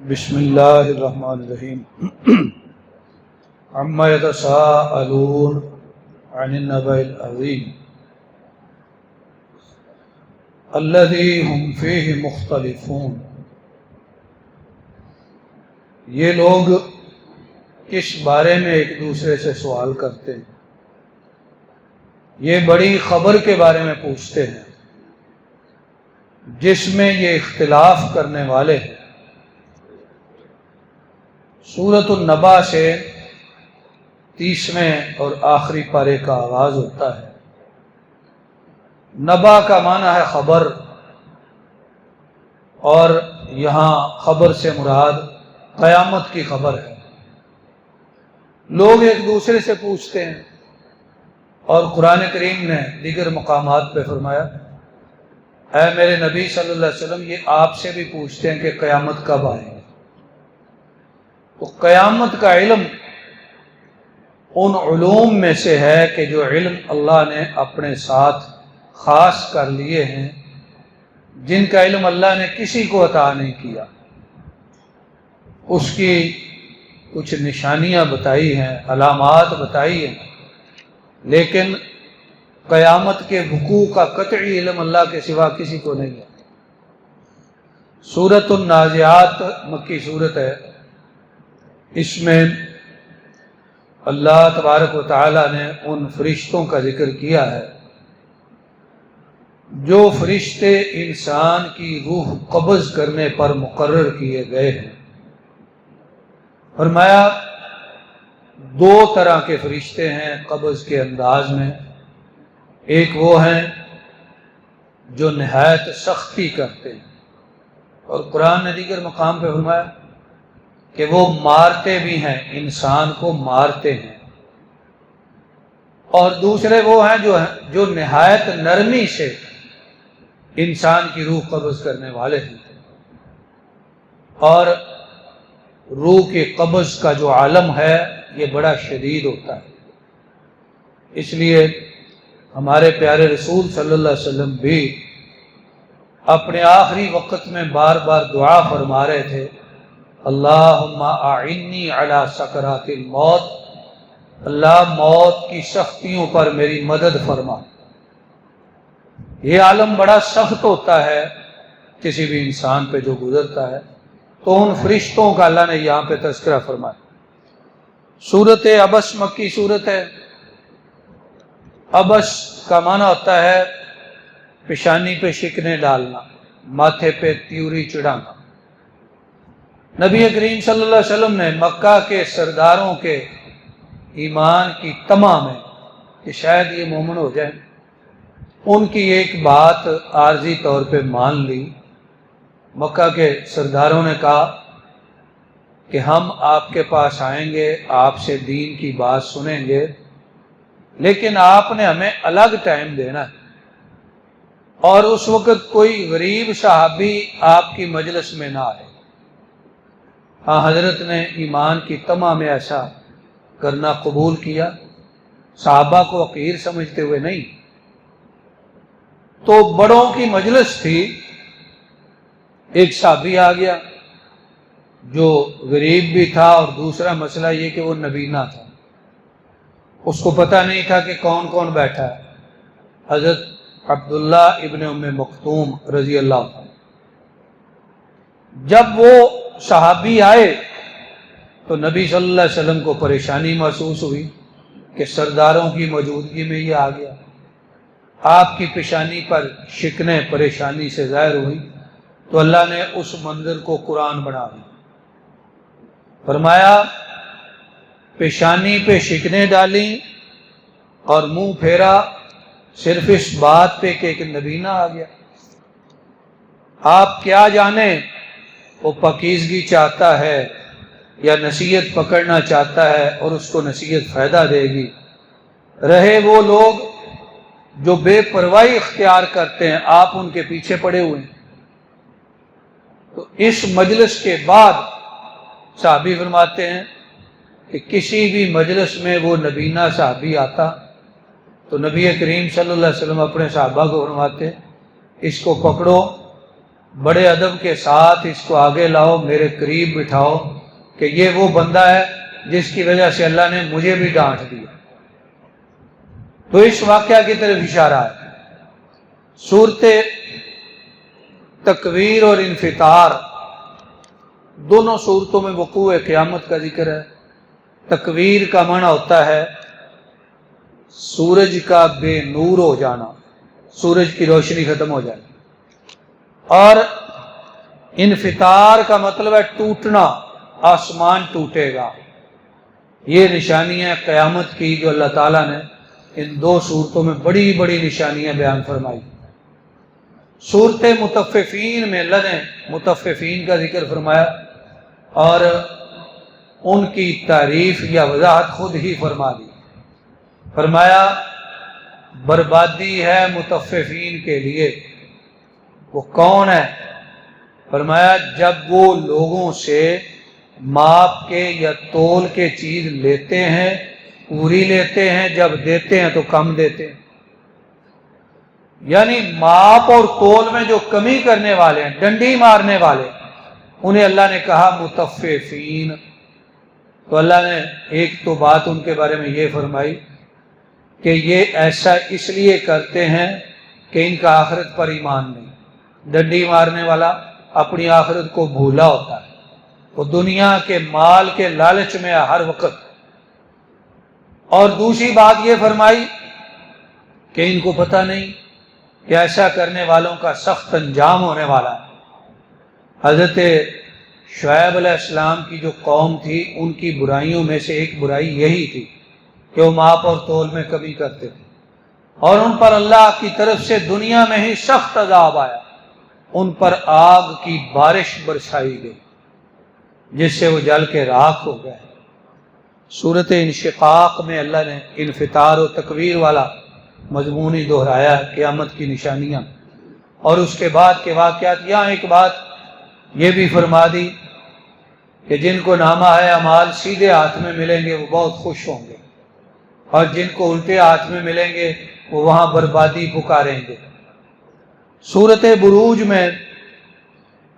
بسم اللہ الرحمن الرحیم عما یتساءلون عن النبأ العظیم الذی ہم فیہ مختلفون۔ یہ لوگ کس بارے میں ایک دوسرے سے سوال کرتے ہیں؟ یہ بڑی خبر کے بارے میں پوچھتے ہیں جس میں یہ اختلاف کرنے والے ہیں۔ سورۃ النبا سے 30ویں اور آخری پارے کا آغاز ہوتا ہے۔ نبا کا معنی ہے خبر، اور یہاں خبر سے مراد قیامت کی خبر ہے۔ لوگ ایک دوسرے سے پوچھتے ہیں، اور قرآن کریم نے دیگر مقامات پہ فرمایا اے میرے نبی صلی اللہ علیہ وسلم، یہ آپ سے بھی پوچھتے ہیں کہ قیامت کب آئے گی۔ تو قیامت کا علم ان علوم میں سے ہے کہ جو علم اللہ نے اپنے ساتھ خاص کر لیے ہیں، جن کا علم اللہ نے کسی کو عطا نہیں کیا۔ اس کی کچھ نشانیاں بتائی ہیں، علامات بتائی ہیں، لیکن قیامت کے وقوع کا قطعی علم اللہ کے سوا کسی کو نہیں ہے۔ سورۃ النازعات مکی سورت ہے۔ اس میں اللہ تبارک و تعالی نے ان فرشتوں کا ذکر کیا ہے جو فرشتے انسان کی روح قبض کرنے پر مقرر کیے گئے ہیں۔ فرمایا دو طرح کے فرشتے ہیں قبض کے انداز میں۔ ایک وہ ہیں جو نہایت سختی کرتے ہیں، اور قرآن نے دیگر مقام پہ فرمایا کہ وہ مارتے بھی ہیں، انسان کو مارتے ہیں۔ اور دوسرے وہ ہیں جو نہایت نرمی سے انسان کی روح قبض کرنے والے ہیں۔ اور روح کے قبض کا جو عالم ہے یہ بڑا شدید ہوتا ہے۔ اس لیے ہمارے پیارے رسول صلی اللہ علیہ وسلم بھی اپنے آخری وقت میں بار بار دعا فرما رہے تھے اللہم اعنی علی سکرات الموت، اللہ موت کی سختیوں پر میری مدد فرما۔ یہ عالم بڑا سخت ہوتا ہے کسی بھی انسان پہ جو گزرتا ہے، تو ان فرشتوں کا اللہ نے یہاں پہ تذکرہ فرمایا۔ سورۃ عبس مکی سورت ہے۔ عبس کا معنی ہوتا ہے پیشانی پہ شکنیں ڈالنا، ماتھے پہ تیوری چڑھانا۔ نبی کریم صلی اللہ علیہ وسلم نے مکہ کے سرداروں کے ایمان کی تمام ہے کہ شاید یہ مومن ہو جائیں، ان کی ایک بات عارضی طور پہ مان لی۔ مکہ کے سرداروں نے کہا کہ ہم آپ کے پاس آئیں گے، آپ سے دین کی بات سنیں گے، لیکن آپ نے ہمیں الگ ٹائم دینا ہے، اور اس وقت کوئی غریب صحابی آپ کی مجلس میں نہ آئے۔ ہاں حضرت نے ایمان کی تمام میں ایسا کرنا قبول کیا، صحابہ کو حقیر سمجھتے ہوئے نہیں۔ تو بڑوں کی مجلس تھی، ایک صحابی آ گیا جو غریب بھی تھا، اور دوسرا مسئلہ یہ کہ وہ نبینا تھا، اس کو پتہ نہیں تھا کہ کون کون بیٹھا ہے۔ حضرت عبداللہ ابن ام مکتوم رضی اللہ عنہ، جب وہ صحابی آئے تو نبی صلی اللہ علیہ وسلم کو پریشانی محسوس ہوئی کہ سرداروں کی موجودگی میں یہ آ گیا۔ آپ کی پیشانی پر شکنیں پریشانی سے ظاہر ہوئی، تو اللہ نے اس منظر کو قرآن بنا دیا۔ فرمایا پیشانی پہ شکنیں ڈالیں اور منہ پھیرا صرف اس بات پہ کہ ایک نبینا آ گیا۔ آپ کیا جانیں وہ پاکیزگی چاہتا ہے یا نصیحت پکڑنا چاہتا ہے، اور اس کو نصیحت فائدہ دے گی۔ رہے وہ لوگ جو بے پرواہی اختیار کرتے ہیں، آپ ان کے پیچھے پڑے ہوئے ہیں۔ تو اس مجلس کے بعد صحابی فرماتے ہیں کہ کسی بھی مجلس میں وہ نبینا صحابی آتا تو نبی کریم صلی اللہ علیہ وسلم اپنے صحابہ کو فرماتے اس کو پکڑو بڑے ادب کے ساتھ اس کو آگے لاؤ، میرے قریب بٹھاؤ کہ یہ وہ بندہ ہے جس کی وجہ سے اللہ نے مجھے بھی ڈانٹ دیا۔ تو اس واقعہ کی طرف اشارہ ہے۔ صورت تکویر اور انفطار دونوں صورتوں میں وقوع قیامت کا ذکر ہے۔ تکویر کا معنی ہوتا ہے سورج کا بے نور ہو جانا، سورج کی روشنی ختم ہو جائے، اور انفطار کا مطلب ہے ٹوٹنا، آسمان ٹوٹے گا۔ یہ نشانیاں قیامت کی جو اللہ تعالیٰ نے ان دو صورتوں میں بڑی بڑی نشانیاں بیان فرمائی۔ صورت مطففین میں اللہ نے مطففین کا ذکر فرمایا اور ان کی تعریف یا وضاحت خود ہی فرما دی۔ فرمایا بربادی ہے مطففین کے لیے۔ وہ کون ہے؟ فرمایا جب وہ لوگوں سے ماپ کے یا تول کے چیز لیتے ہیں، پوری لیتے ہیں، جب دیتے ہیں تو کم دیتے ہیں۔ یعنی ماپ اور تول میں جو کمی کرنے والے ہیں، ڈنڈی مارنے والے، انہیں اللہ نے کہا مطففین۔ تو اللہ نے ایک تو بات ان کے بارے میں یہ فرمائی کہ یہ ایسا اس لیے کرتے ہیں کہ ان کا آخرت پر ایمان نہیں۔ ڈنڈی مارنے والا اپنی آخرت کو بھولا ہوتا ہے، وہ دنیا کے مال کے لالچ میں ہر وقت۔ اور دوسری بات یہ فرمائی کہ ان کو پتہ نہیں کہ ایسا کرنے والوں کا سخت انجام ہونے والا ہے۔ حضرت شعیب علیہ السلام کی جو قوم تھی، ان کی برائیوں میں سے ایک برائی یہی تھی کہ وہ ماپ اور تول میں کمی کرتے تھے، اور ان پر اللہ کی طرف سے دنیا میں ہی سخت عذاب آیا، ان پر آگ کی بارش برسائی گئی جس سے وہ جل کے راکھ ہو گئے۔ صورت انشقاق میں اللہ نے انفطار و تکویر والا مضمون ہی دہرایا قیامت کی نشانیاں، اور اس کے بعد کے واقعات۔ یہاں ایک بات یہ بھی فرما دی کہ جن کو نامہ ہے اعمال سیدھے ہاتھ میں ملیں گے وہ بہت خوش ہوں گے، اور جن کو الٹے ہاتھ میں ملیں گے وہ وہاں بربادی پکاریں گے۔ سورت بروج میں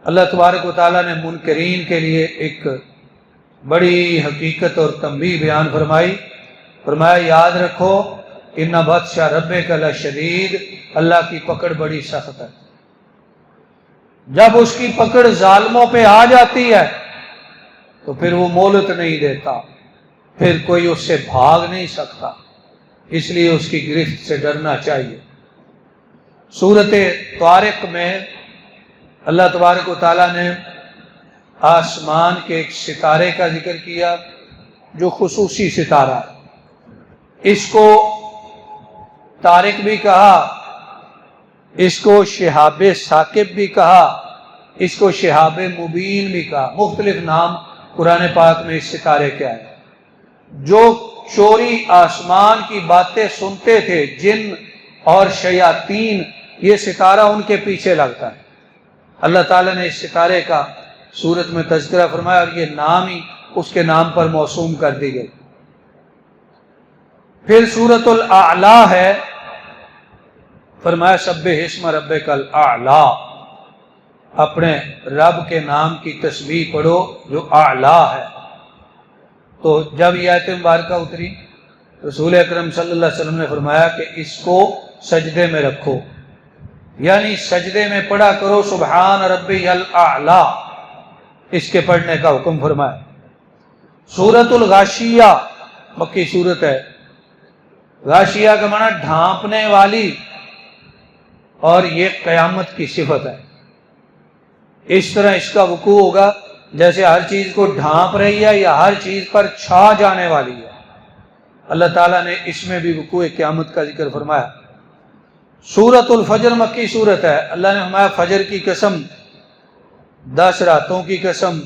اللہ تبارک و تعالیٰ نے منکرین کے لیے ایک بڑی حقیقت اور تنبیہ بیان فرمائی۔ فرمایا یاد رکھو ان بطش ربک لشدید، اللہ کی پکڑ بڑی سخت ہے۔ جب اس کی پکڑ ظالموں پہ آ جاتی ہے تو پھر وہ مہلت نہیں دیتا، پھر کوئی اس سے بھاگ نہیں سکتا، اس لیے اس کی گرفت سے ڈرنا چاہیے۔ سورت طارق میں اللہ تبارک و تعالیٰ نے آسمان کے ایک ستارے کا ذکر کیا جو خصوصی ستارہ ہے۔ اس کو طارق بھی کہا، اس کو شہاب ثاقب بھی کہا، اس کو شہاب مبین بھی کہا۔ مختلف نام قرآن پاک میں اس ستارے کے آئے۔ جو چوری آسمان کی باتیں سنتے تھے، جن اور شیاطین، یہ ستارہ ان کے پیچھے لگتا ہے۔ اللہ تعالیٰ نے اس ستارے کا سورت میں تذکرہ فرمایا، اور یہ نام ہی اس کے نام پر موسوم کر دی گئی۔ پھر سورت الاعلی ہے، فرمایا سبح اسم ربک الاعلی، اپنے رب کے نام کی تسبیح پڑھو جو اعلی ہے۔ تو جب یہ آیت مبارکہ اتری، رسول اکرم صلی اللہ علیہ وسلم نے فرمایا کہ اس کو سجدے میں رکھو، یعنی سجدے میں پڑھا کرو سبحان ربی الاعلی، اس کے پڑھنے کا حکم فرمایا۔ سورت الغاشیہ مکی سورت ہے۔ غاشیہ کا معنی ڈھانپنے والی، اور یہ قیامت کی صفت ہے۔ اس طرح اس کا وقوع ہوگا جیسے ہر چیز کو ڈھانپ رہی ہے یا ہر چیز پر چھا جانے والی ہے۔ اللہ تعالیٰ نے اس میں بھی وقوع قیامت کا ذکر فرمایا۔ سورت الفجر مکی سورت ہے۔ اللہ نے فرمایا فجر کی قسم، 10 راتوں کی قسم،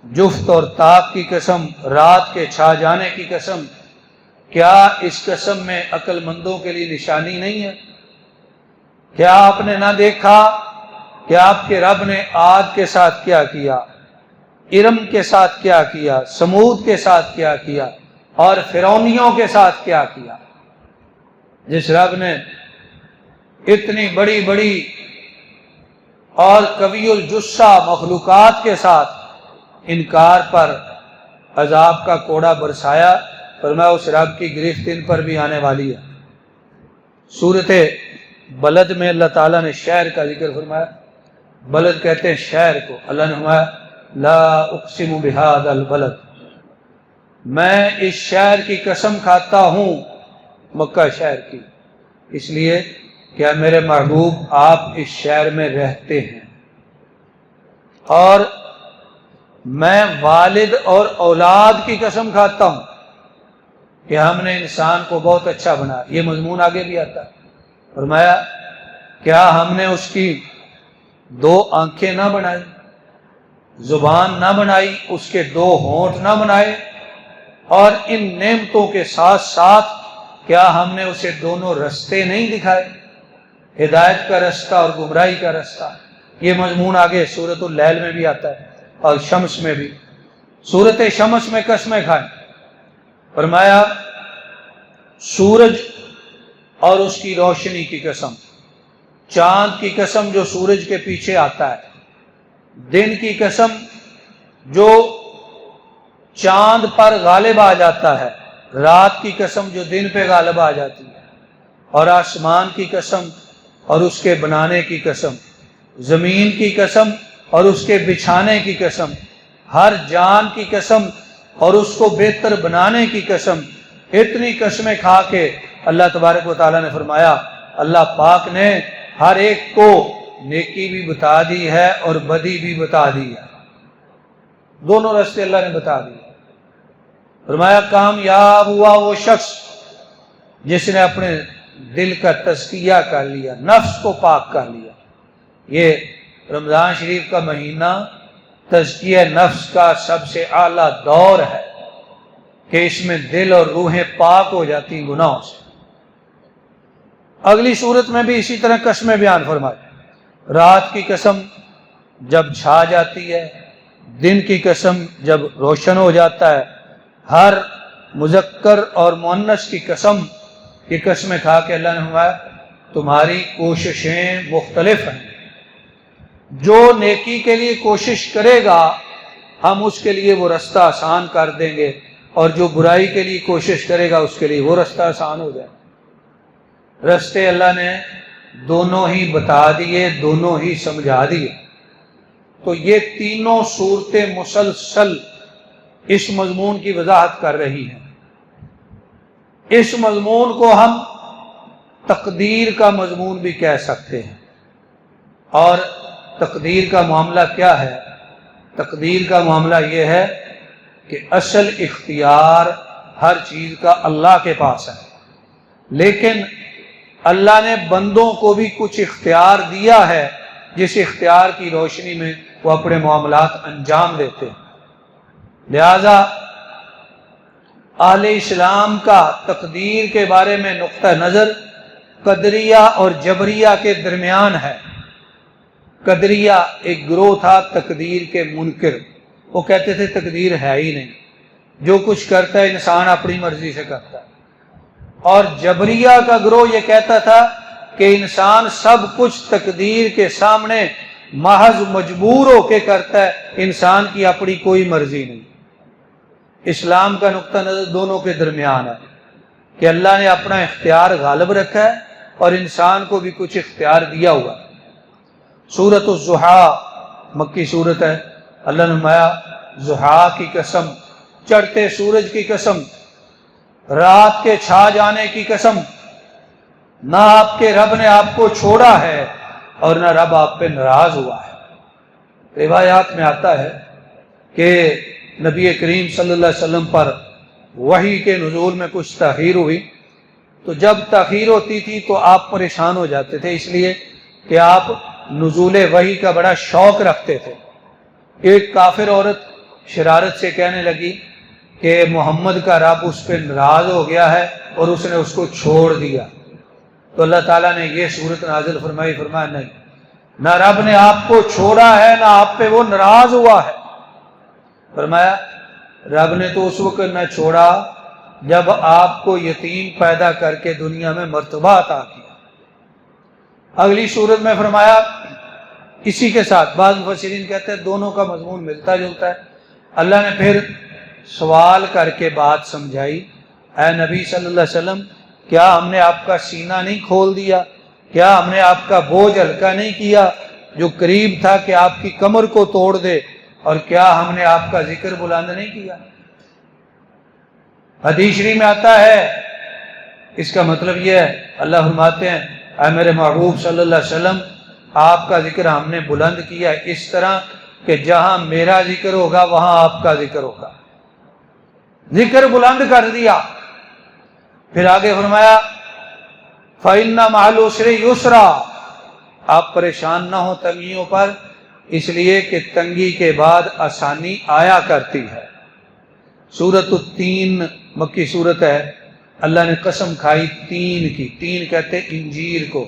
جفت اور طاق کی قسم، رات کے چھا جانے کی قسم۔ کیا اس قسم میں عقل مندوں کے لیے نشانی نہیں ہے؟ کیا آپ نے نہ دیکھا کہ آپ کے رب نے عاد کے ساتھ کیا کیا، ارم کے ساتھ کیا کیا، سمود کے ساتھ کیا کیا، اور فرعونیوں کے ساتھ کیا کیا؟ جس رب نے اتنی بڑی بڑی اور قوی الجثہ مخلوقات کے ساتھ انکار پر عذاب کا کوڑا برسایا، فرمایا اس رب کی گرفت ان پر بھی آنے والی ہے۔ سورۃ بلد میں اللہ تعالیٰ نے شہر کا ذکر فرمایا، بلد کہتے ہیں شہر کو، اللہ نے فرمایا لا اقسم بہذا البلد، میں اس شہر کی قسم کھاتا ہوں، مکہ شہر کی، اس لیے کہ میرے محبوب آپ اس شہر میں رہتے ہیں، اور میں والد اور اولاد کی قسم کھاتا ہوں کہ ہم نے انسان کو بہت اچھا بنایا۔ یہ مضمون آگے بھی آتا ہے، فرمایا کیا ہم نے اس کی 2 آنکھیں نہ بنائی، زبان نہ بنائی، اس کے 2 ہونٹ نہ بنائے، اور ان نعمتوں کے ساتھ ساتھ کیا ہم نے اسے دونوں رستے نہیں دکھائے، ہدایت کا رستہ اور گمراہی کا رستہ۔ یہ مضمون آگے سورۃ اللیل میں بھی آتا ہے اور شمس میں بھی۔ سورۃ شمس میں قسمیں کھائیں، فرمایا سورج اور اس کی روشنی کی قسم، چاند کی قسم جو سورج کے پیچھے آتا ہے، دن کی قسم جو چاند پر غالب آ جاتا ہے، رات کی قسم جو دن پہ غالب آ جاتی ہے، اور آسمان کی قسم اور اس کے بنانے کی قسم، زمین کی قسم اور اس کے بچھانے کی قسم، ہر جان کی قسم اور اس کو بہتر بنانے کی قسم۔ اتنی قسمیں کھا کے اللہ تبارک و تعالیٰ نے فرمایا اللہ پاک نے ہر ایک کو نیکی بھی بتا دی ہے اور بدی بھی بتا دی ہے، دونوں راستے اللہ نے بتا دیے۔ فرمایا کامیاب ہوا وہ شخص جس نے اپنے دل کا تزکیہ کر لیا، نفس کو پاک کر لیا۔ یہ رمضان شریف کا مہینہ تزکیہ نفس کا سب سے اعلیٰ دور ہے کہ اس میں دل اور روحیں پاک ہو جاتی ہیں گناہوں سے۔ اگلی صورت میں بھی اسی طرح قسمیں بیان فرمائی، رات کی قسم جب چھا جاتی ہے، دن کی قسم جب روشن ہو جاتا ہے، ہر مذکر اور مؤنث کی قسم، یہ قسمیں کھا کے اللہ نے فرمایا تمہاری کوششیں مختلف ہیں، جو نیکی کے لیے کوشش کرے گا ہم اس کے لیے وہ رستہ آسان کر دیں گے، اور جو برائی کے لیے کوشش کرے گا اس کے لیے وہ رستہ آسان ہو جائے۔ رستے اللہ نے دونوں ہی بتا دیے، دونوں ہی سمجھا دیے۔ تو یہ تینوں صورتیں مسلسل اس مضمون کی وضاحت کر رہی ہیں۔ اس مضمون کو ہم تقدیر کا مضمون بھی کہہ سکتے ہیں۔ اور تقدیر کا معاملہ کیا ہے؟ تقدیر کا معاملہ یہ ہے کہ اصل اختیار ہر چیز کا اللہ کے پاس ہے، لیکن اللہ نے بندوں کو بھی کچھ اختیار دیا ہے جس اختیار کی روشنی میں وہ اپنے معاملات انجام دیتے ہیں۔ لہذا اہل اسلام کا تقدیر کے بارے میں نقطہ نظر قدریہ اور جبریہ کے درمیان ہے۔ قدریہ ایک گروہ تھا تقدیر کے منکر، وہ کہتے تھے تقدیر ہے ہی نہیں، جو کچھ کرتا ہے انسان اپنی مرضی سے کرتا ہے۔ اور جبریہ کا گروہ یہ کہتا تھا کہ انسان سب کچھ تقدیر کے سامنے محض مجبور ہو کے کرتا ہے، انسان کی اپنی کوئی مرضی نہیں۔ اسلام کا نقطہ نظر دونوں کے درمیان ہے کہ اللہ نے اپنا اختیار غالب رکھا ہے اور انسان کو بھی کچھ اختیار دیا ہوا ہے۔ سورۃ الضحیٰ مکی سورت ہے، اللہ نے فرمایا ضحیٰ کی قسم، چڑھتے سورج کی قسم، رات کے چھا جانے کی قسم، نہ آپ کے رب نے آپ کو چھوڑا ہے اور نہ رب آپ پہ ناراض ہوا ہے۔ روایات میں آتا ہے کہ نبی کریم صلی اللہ علیہ وسلم پر وحی کے نزول میں کچھ تاخیر ہوئی، تو جب تاخیر ہوتی تھی تو آپ پریشان ہو جاتے تھے، اس لیے کہ آپ نزول وحی کا بڑا شوق رکھتے تھے۔ ایک کافر عورت شرارت سے کہنے لگی کہ محمد کا رب اس پہ ناراض ہو گیا ہے اور اس نے اس کو چھوڑ دیا، تو اللہ تعالیٰ نے یہ صورت نازل فرمائی، فرمایا نہیں، نہ رب نے آپ کو چھوڑا ہے نہ آپ پہ وہ ناراض ہوا ہے۔ فرمایا رب نے تو اس وقت نہ چھوڑا جب آپ کو یتیم پیدا کر کے دنیا میں مرتبہ عطا کیا۔ اگلی صورت میں فرمایا اسی کے ساتھ بعض مفسرین کہتے ہیں دونوں کا مضمون ملتا جلتا ہے۔ اللہ نے پھر سوال کر کے بات سمجھائی، اے نبی صلی اللہ علیہ وسلم، کیا ہم نے آپ کا سینہ نہیں کھول دیا؟ کیا ہم نے آپ کا بوجھ ہلکا نہیں کیا جو قریب تھا کہ آپ کی کمر کو توڑ دے؟ اور کیا ہم نے آپ کا ذکر بلند نہیں کیا؟ حدیث شریف میں آتا ہے، اس کا مطلب یہ ہے، اللہ فرماتے ہیں اے میرے محبوب صلی اللہ علیہ وسلم، آپ کا ذکر ہم نے بلند کیا اس طرح کہ جہاں میرا ذکر ہوگا وہاں آپ کا ذکر ہوگا، ذکر بلند کر دیا۔ پھر آگے فرمایا فَإِنَّ مَعَ الْعُسْرِ يُسْرًا، آپ پریشان نہ ہو تنگیوں پر، اس لیے کہ تنگی کے بعد آسانی آیا کرتی ہے۔ سورۃ التین مکی صورت ہے، اللہ نے قسم کھائی تین کی، تین کہتے انجیر کو،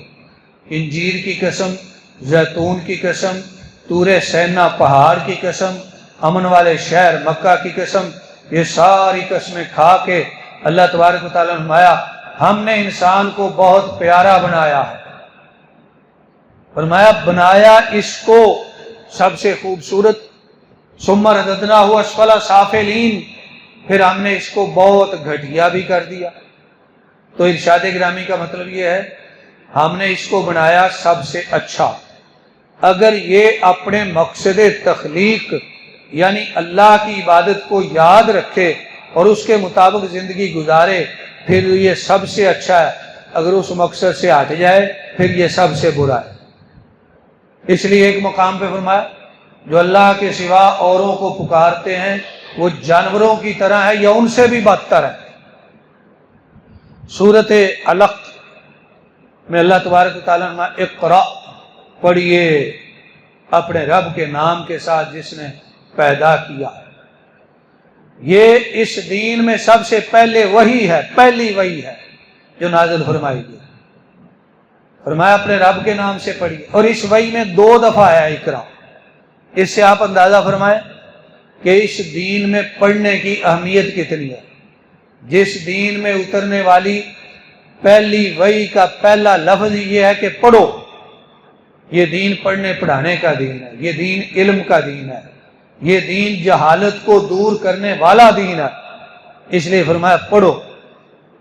انجیر کی قسم، زیتون کی قسم، طور سینا پہاڑ کی قسم، امن والے شہر مکہ کی قسم، یہ ساری قسمیں کھا کے اللہ تبارک و تعالیٰ نے فرمایا ہم نے انسان کو بہت پیارا بنایا ہے، فرمایا بنایا اس کو سب سے خوبصورت، ثم رددناہ اسفل سافلین، پھر ہم نے اس کو بہت گھٹیا بھی کر دیا۔ تو ارشاد گرامی کا مطلب یہ ہے ہم نے اس کو بنایا سب سے اچھا۔ اگر یہ اپنے مقصد تخلیق یعنی اللہ کی عبادت کو یاد رکھے اور اس کے مطابق زندگی گزارے پھر یہ سب سے اچھا ہے، اگر اس مقصد سے ہٹ جائے پھر یہ سب سے برا ہے۔ اس لیے ایک مقام پہ فرمایا جو اللہ کے سوا اوروں کو پکارتے ہیں وہ جانوروں کی طرح ہے یا ان سے بھی بدتر ہے۔ سورۃ علق میں اللہ تبارک و تعالیٰ نے اقرأ، پڑھیے اپنے رب کے نام کے ساتھ جس نے پیدا کیا۔ یہ اس دین میں سب سے پہلے وحی ہے، پہلی وحی ہے جو نازل فرمائی گئی، فرمایا اپنے رب کے نام سے پڑھیے، اور اس وحی میں 2 دفعہ ہے اقرأ۔ اس سے آپ اندازہ فرمائیں کہ اس دین میں پڑھنے کی اہمیت کتنی ہے۔ جس دین میں اترنے والی پہلی وحی کا پہلا لفظ یہ ہے کہ پڑھو، یہ دین پڑھنے پڑھانے کا دین ہے، یہ دین علم کا دین ہے، یہ دین جہالت کو دور کرنے والا دین ہے، اس لیے فرمایا پڑھو۔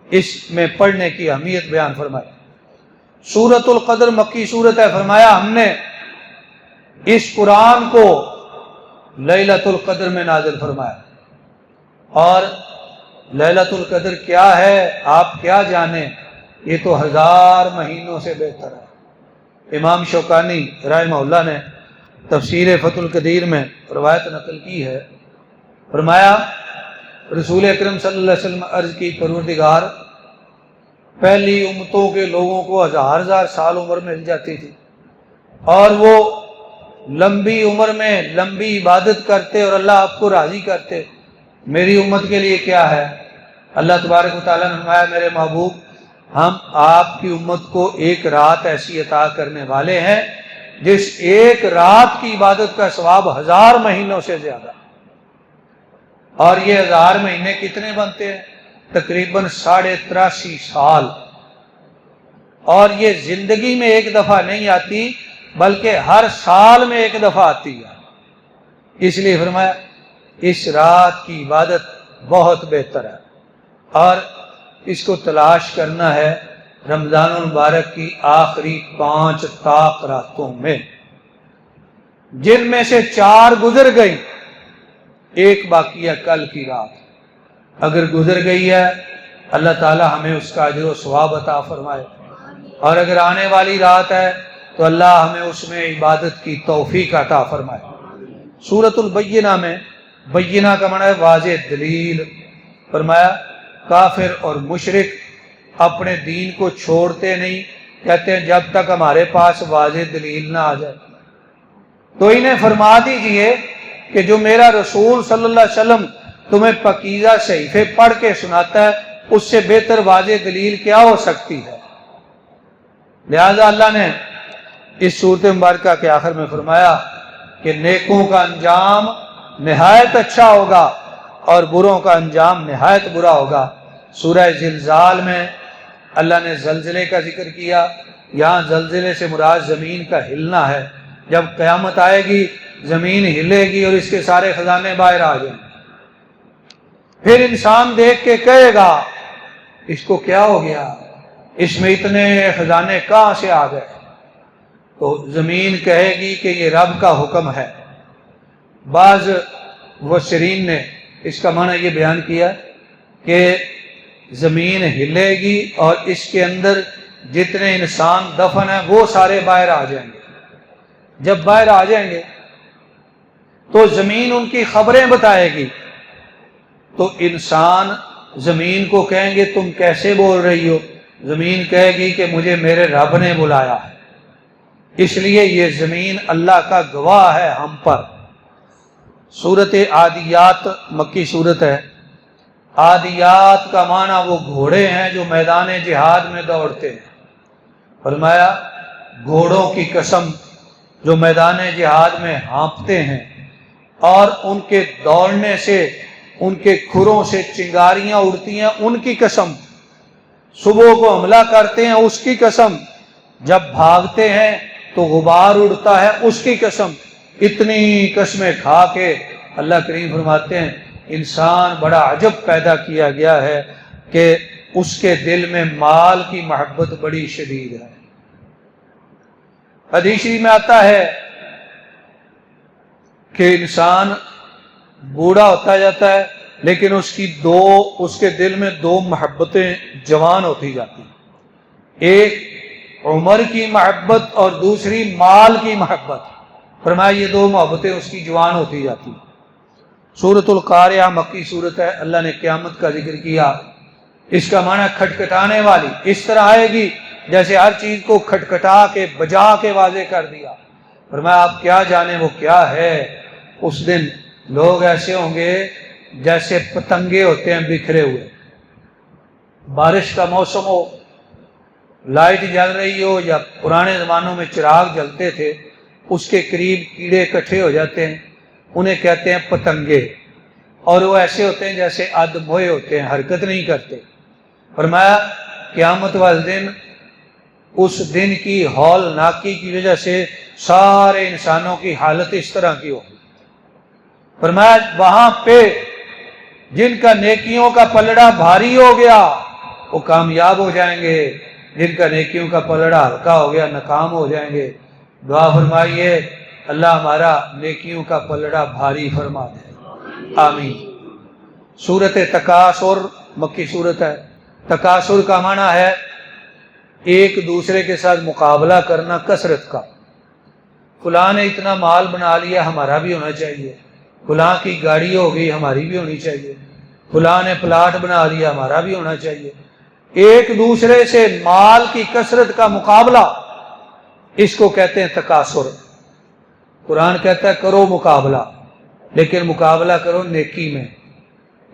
اس میں پڑھنے کی اہمیت بیان فرمائی۔ سورۃ القدر مکی صورت ہے، فرمایا ہم نے اس قرآن کو لیلۃ القدر میں نازل فرمایا، اور لیلۃ القدر کیا ہے آپ کیا جانیں، یہ تو 1000 مہینوں سے بہتر ہے۔ امام شوکانی رحمہ اللہ نے تفسیر فتح القدیر میں روایت نقل کی ہے، فرمایا رسول اکرم صلی اللہ علیہ وسلم عرض کی پروردگار پہلی امتوں کے لوگوں کو 1000 سال عمر مل جاتی تھی اور وہ لمبی عمر میں لمبی عبادت کرتے اور اللہ آپ کو راضی کرتے، میری امت کے لیے کیا ہے؟ اللہ تبارک و تعالیٰ نے فرمایا میرے محبوب ہم آپ کی امت کو ایک رات ایسی عطا کرنے والے ہیں جس ایک رات کی عبادت کا ثواب 1000 مہینوں سے زیادہ، اور یہ 1000 مہینے کتنے بنتے ہیں؟ تقریباً 83.5 سال، اور یہ زندگی میں ایک دفعہ نہیں آتی بلکہ ہر سال میں ایک دفعہ آتی ہے۔ اس لیے فرمایا اس رات کی عبادت بہت بہتر ہے، اور اس کو تلاش کرنا ہے رمضان المبارک کی آخری 5 طاق راتوں میں، جن میں سے 4 گزر گئی، ایک باقی ہے کل کی رات۔ اگر گزر گئی ہے اللہ تعالی ہمیں اس کا اجر و ثواب عطا فرمائے، اور اگر آنے والی رات ہے تو اللہ ہمیں اس میں عبادت کی توفیق عطا فرمائے۔ سورۃ البینہ میں، بینہ کا معنی ہے واضح دلیل، فرمایا کافر اور مشرک اپنے دین کو چھوڑتے نہیں، کہتے ہیں جب تک ہمارے پاس واضح دلیل نہ آ جائے۔ تو انہیں فرما دیجئے کہ جو میرا رسول صلی اللہ علیہ وسلم تمہیں پاکیزہ صحیفے پڑھ کے سناتا ہے اس سے بہتر واضح دلیل کیا ہو سکتی ہے؟ لہذا اللہ نے اس صورت مبارکہ کے آخر میں فرمایا کہ نیکوں کا انجام نہایت اچھا ہوگا اور بروں کا انجام نہایت برا ہوگا۔ سورہ زلزال میں اللہ نے زلزلے کا ذکر کیا، یہاں زلزلے سے مراد زمین کا ہلنا ہے، جب قیامت آئے گی زمین ہلے گی اور اس کے سارے خزانے باہر آ جائیں گے۔ پھر انسان دیکھ کے کہے گا اس کو کیا ہو گیا، اس میں اتنے خزانے کہاں سے آ گئے؟ تو زمین کہے گی کہ یہ رب کا حکم ہے۔ بعض مفسرین نے اس کا معنی یہ بیان کیا کہ زمین ہلے گی اور اس کے اندر جتنے انسان دفن ہیں وہ سارے باہر آ جائیں گے۔ جب باہر آ جائیں گے تو زمین ان کی خبریں بتائے گی، تو انسان زمین کو کہیں گے تم کیسے بول رہی ہو؟ زمین کہے گی کہ مجھے میرے رب نے بلایا ہے، اس لیے یہ زمین اللہ کا گواہ ہے ہم پر۔ سورت عادیات مکی صورت ہے۔ عادیات کا معنی وہ گھوڑے ہیں جو میدان جہاد میں دوڑتے ہیں۔ فرمایا گھوڑوں کی قسم جو میدان جہاد میں ہانپتے ہیں اور ان کے دوڑنے سے ان کے کھروں سے چنگاریاں اڑتی ہیں، ان کی قسم۔ صبح کو حملہ کرتے ہیں، اس کی قسم۔ جب بھاگتے ہیں تو غبار اڑتا ہے، اس کی قسم۔ اتنی قسمیں کھا کے اللہ کریم فرماتے ہیں انسان بڑا عجب پیدا کیا گیا ہے کہ اس کے دل میں مال کی محبت بڑی شدید ہے۔ حدیث میں آتا ہے کہ انسان بوڑھا ہوتا جاتا ہے لیکن اس کے دل میں دو محبتیں جوان ہوتی جاتی ہیں، ایک عمر کی محبت اور دوسری مال کی محبت۔ فرمایا یہ دو محبتیں اس کی جوان ہوتی جاتی ہیں۔ سورۃ القاریہ مکی صورت ہے۔ اللہ نے قیامت کا ذکر کیا، اس کا معنی کھٹکھٹانے والی، اس طرح آئے گی جیسے ہر چیز کو کھٹکھٹا کے بجا کے واضح کر دیا۔ فرمایا آپ کیا جانیں وہ کیا ہے۔ اس دن لوگ ایسے ہوں گے جیسے پتنگے ہوتے ہیں بکھرے ہوئے، بارش کا موسم ہو، لائٹ جل رہی ہو، یا پرانے زمانوں میں چراغ جلتے تھے، اس کے قریب کیڑے اکٹھے ہو جاتے ہیں، انہیں کہتے ہیں پتنگے، اور وہ ایسے ہوتے ہیں جیسے ادموئے ہوتے ہیں، حرکت نہیں کرتے۔ فرمایا قیامت والے دن اس دن کی ہولناکی کی وجہ سے سارے انسانوں کی حالت اس طرح کی ہوگی۔ فرمایا وہاں پہ جن کا نیکیوں کا پلڑا بھاری ہو گیا وہ کامیاب ہو جائیں گے، جن کا نیکیوں کا پلڑا ہلکا ہو گیا ناکام ہو جائیں گے۔ دعا فرمائیے اللہ ہمارا نیکیوں کا پلڑا بھاری فرما دے، آمین۔ سورت تکاثر مکی صورت ہے۔ تکاثر کا معنی ہے ایک دوسرے کے ساتھ مقابلہ کرنا کثرت کا۔ فلاں نے اتنا مال بنا لیا ہمارا بھی ہونا چاہیے، فلاں کی گاڑی ہو گئی ہماری بھی ہونی چاہیے، فلاں نے پلاٹ بنا لیا ہمارا بھی ہونا چاہیے۔ ایک دوسرے سے مال کی کثرت کا مقابلہ، اس کو کہتے ہیں تکاثر۔ قرآن کہتا ہے کرو مقابلہ، لیکن مقابلہ کرو نیکی میں،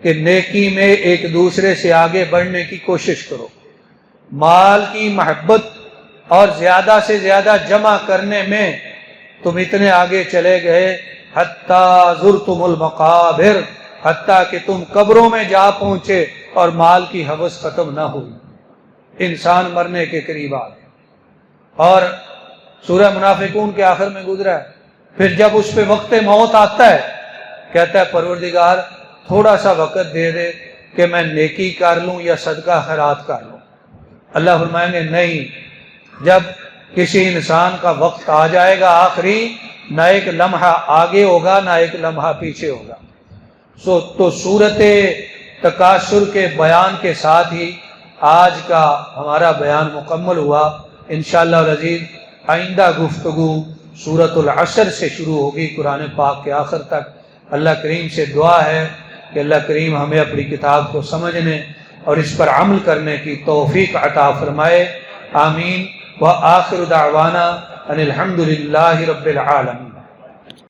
کہ نیکی میں ایک دوسرے سے آگے بڑھنے کی کوشش کرو۔ مال کی محبت اور زیادہ سے زیادہ جمع کرنے میں تم اتنے آگے چلے گئے حتیٰ زرتم المقابر، حتیٰ کہ تم قبروں میں جا پہنچے اور مال کی ہوس ختم نہ ہوئی، انسان مرنے کے قریب آ گئے۔ اور سورہ منافقون کے آخر میں گزرا ہے، پھر جب اس پہ وقت موت آتا ہے کہتا ہے پروردگار تھوڑا سا وقت دے دے کہ میں نیکی کر لوں یا صدقہ خیرات کر لوں۔ اللہ فرمائیں گے نہیں، جب کسی انسان کا وقت آ جائے گا آخری، نہ ایک لمحہ آگے ہوگا نہ ایک لمحہ پیچھے ہوگا۔ تو سورت تکاثر کے بیان کے ساتھ ہی آج کا ہمارا بیان مکمل ہوا۔ انشاءاللہ العزیز آئندہ گفتگو سورۃ العصر سے شروع ہوگی قرآن پاک کے آخر تک۔ اللہ کریم سے دعا ہے کہ اللہ کریم ہمیں اپنی کتاب کو سمجھنے اور اس پر عمل کرنے کی توفیق عطا فرمائے، آمین۔ وآخر دعوانا ان الحمد للہ رب العالمین۔